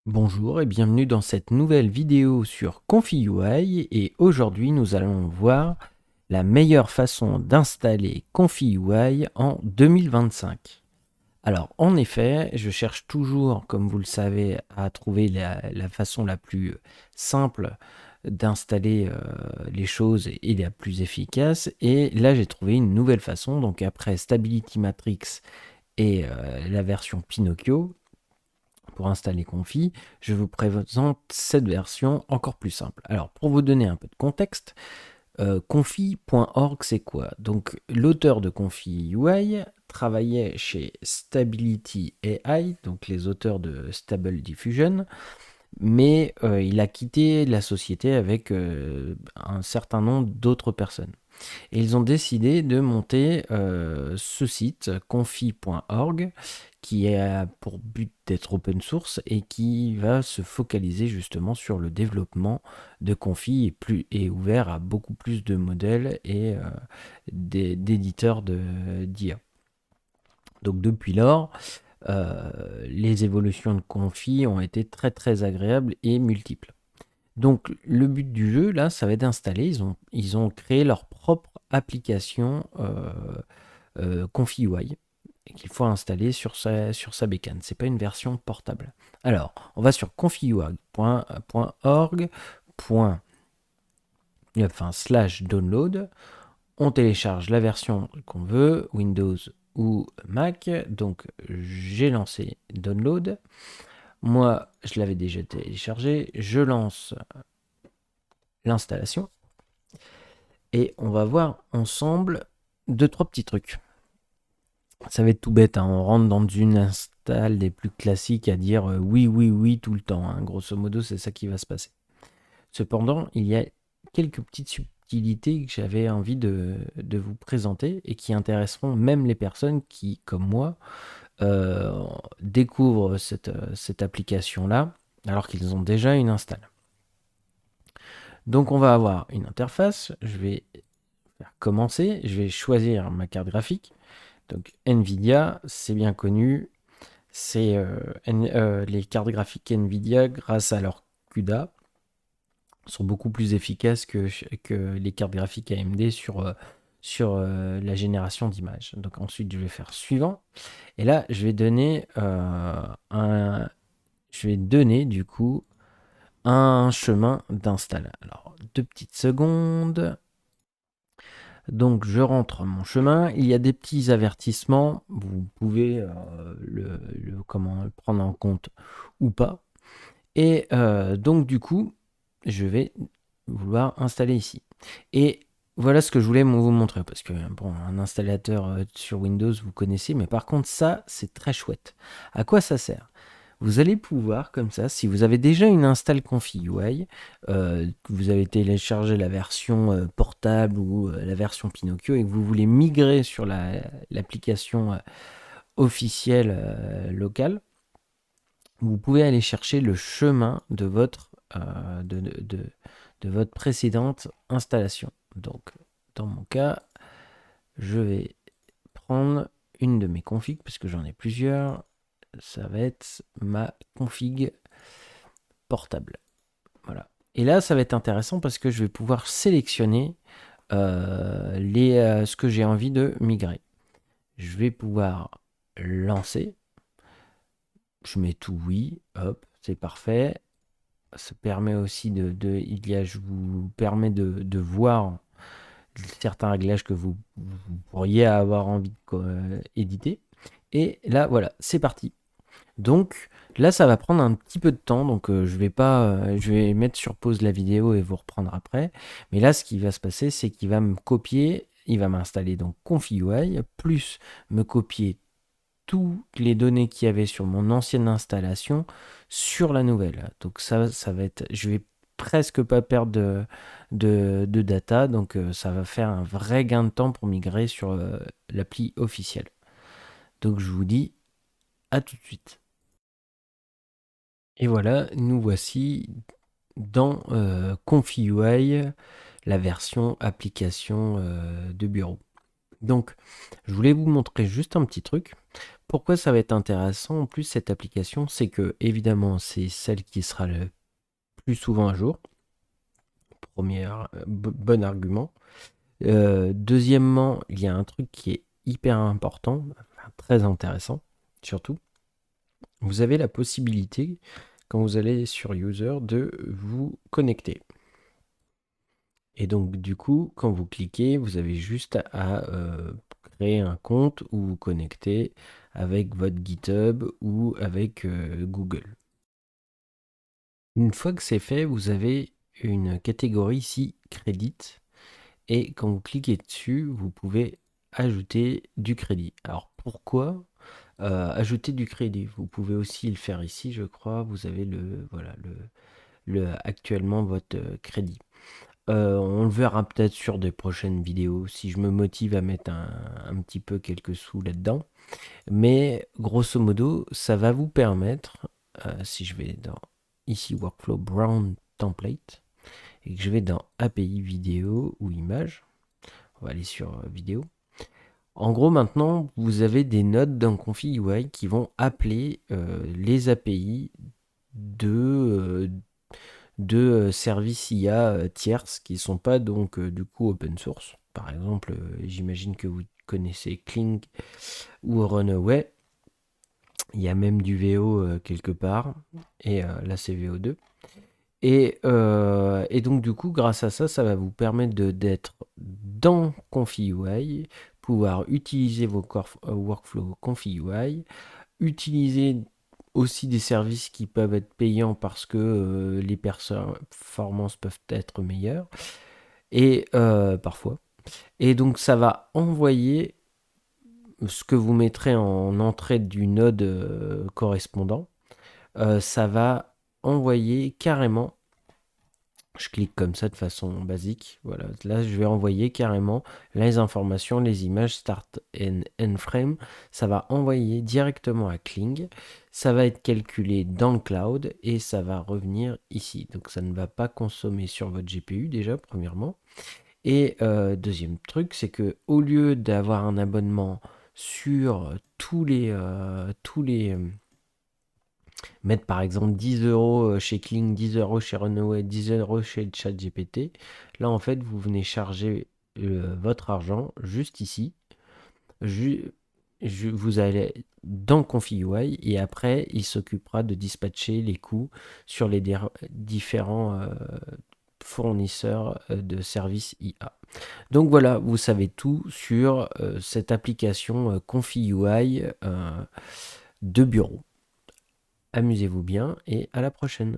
Bonjour et bienvenue dans cette nouvelle vidéo sur ConfiUI et aujourd'hui nous allons voir la meilleure façon d'installer ConfiUI en 2025. Alors en effet, je cherche toujours, comme vous le savez, à trouver la façon la plus simple d'installer les choses et la plus efficace, et là j'ai trouvé une nouvelle façon. Donc après Stability Matrix et la version Pinocchio, pour installer Confi, je vous présente cette version encore plus simple. Alors, pour vous donner un peu de contexte, confi.org, c'est quoi? Donc, l'auteur de Confi UI travaillait chez Stability AI, donc les auteurs de Stable Diffusion, mais il a quitté la société avec un certain nombre d'autres personnes. Et ils ont décidé de monter ce site, confi.org, qui a pour but d'être open source et qui va se focaliser justement sur le développement de Confi et ouvert à beaucoup plus de modèles et d'éditeurs d'IA. Donc depuis lors, les évolutions de Confi ont été très très agréables et multiples. Donc le but du jeu, là, ça va être d'installer. Ils ont créé leur propre application ConfiUI qu'il faut installer sur sa bécane. Ce n'est pas une version portable. Alors, on va sur confiui.org, /download. On télécharge la version qu'on veut, Windows ou Mac. Donc, j'ai lancé Download. Moi, je l'avais déjà téléchargé. Je lance l'installation. Et on va voir ensemble deux, trois petits trucs. Ça va être tout bête, hein. On rentre dans une install des plus classiques à dire oui, oui, oui tout le temps, hein. Grosso modo, c'est ça qui va se passer. Cependant, il y a quelques petites subtilités que j'avais envie de vous présenter et qui intéresseront même les personnes qui, comme moi, euh, découvrent cette application-là alors qu'ils ont déjà une install. Donc on va avoir une interface, je vais faire commencer, je vais choisir ma carte graphique. Donc Nvidia, c'est bien connu, c'est les cartes graphiques Nvidia, grâce à leur CUDA, sont beaucoup plus efficaces que les cartes graphiques AMD sur la génération d'images. Donc ensuite, je vais faire suivant. Et là, je vais donner du coup un chemin d'install. Alors, 2 petites secondes. Donc je rentre mon chemin, il y a des petits avertissements, vous pouvez le prendre en compte ou pas. Et donc du coup, je vais vouloir installer ici. Et voilà ce que je voulais vous montrer, parce que bon, un installateur sur Windows, vous connaissez, mais par contre ça, c'est très chouette. À quoi ça sert? Vous allez pouvoir, comme ça, si vous avez déjà une install ConfiUI, que vous avez téléchargé la version portable ou la version Pinocchio et que vous voulez migrer sur l'application officielle locale, vous pouvez aller chercher le chemin de votre précédente installation. Donc, dans mon cas, je vais prendre une de mes configs, parce que j'en ai plusieurs. Ça va être ma config portable. Voilà. Et là, ça va être intéressant parce que je vais pouvoir sélectionner ce que j'ai envie de migrer. Je vais pouvoir lancer. Je mets tout oui. Hop, c'est parfait. Ça permet aussi je vous permets de voir certains réglages que vous pourriez avoir envie d'éditer. Et là, voilà, c'est parti. Donc là, ça va prendre un petit peu de temps, donc je vais mettre sur pause la vidéo et vous reprendre après. Mais là, ce qui va se passer, c'est qu'il va me copier, il va m'installer donc ConfiUI, plus me copier toutes les données qu'il y avait sur mon ancienne installation sur la nouvelle. Donc ça va être, je vais presque pas perdre de data, donc ça va faire un vrai gain de temps pour migrer sur l'appli officielle. Donc je vous dis à tout de suite. Et voilà, nous voici dans ConfiUI, la version application de bureau. Donc, je voulais vous montrer juste un petit truc. Pourquoi ça va être intéressant en plus cette application, c'est que évidemment c'est celle qui sera le plus souvent à jour. Premier bon argument. Deuxièmement, il y a un truc qui est hyper important, enfin, très intéressant surtout. Vous avez la possibilité, quand vous allez sur User, de vous connecter. Et donc du coup, quand vous cliquez, vous avez juste à créer un compte ou vous connecter avec votre GitHub ou avec Google. Une fois que c'est fait, vous avez une catégorie ici, Crédit. Et quand vous cliquez dessus, vous pouvez ajouter du crédit. Alors pourquoi ajouter du crédit? Vous pouvez aussi le faire ici, je crois. Vous avez voilà, actuellement votre crédit. On le verra peut-être sur des prochaines vidéos si je me motive à mettre un petit peu quelques sous là-dedans. Mais grosso modo, ça va vous permettre, si je vais dans ici Workflow Brown Template et que je vais dans API vidéo ou image, on va aller sur vidéo. En gros, maintenant, vous avez des nodes dans Config UI qui vont appeler les API de, services IA tierces qui ne sont pas donc du coup open source. Par exemple, j'imagine que vous connaissez Kling ou Runaway. Il y a même du VO quelque part. Et là, c'est VO2. Et donc, du coup, grâce à ça, ça va vous permettre d'être dans Config UI, pouvoir utiliser vos workflows Config UI, utiliser aussi des services qui peuvent être payants parce que les performances peuvent être meilleures, et parfois. Et donc, ça va envoyer ce que vous mettrez en entrée du node correspondant. Ça va envoyer carrément. Je clique comme ça de façon basique. Voilà, là je vais envoyer carrément les informations, les images start and end frame. Ça va envoyer directement à Kling. Ça va être calculé dans le cloud et ça va revenir ici. Donc ça ne va pas consommer sur votre GPU déjà, premièrement. Et deuxième truc, c'est que au lieu d'avoir un abonnement sur mettre par exemple 10 euros chez Kling, 10 euros chez Runaway, 10 euros chez ChatGPT. Là, en fait, vous venez charger votre argent juste ici. Vous allez dans Config UI et après, il s'occupera de dispatcher les coûts sur les différents fournisseurs de services IA. Donc voilà, vous savez tout sur cette application Config UI de bureau. Amusez-vous bien et à la prochaine.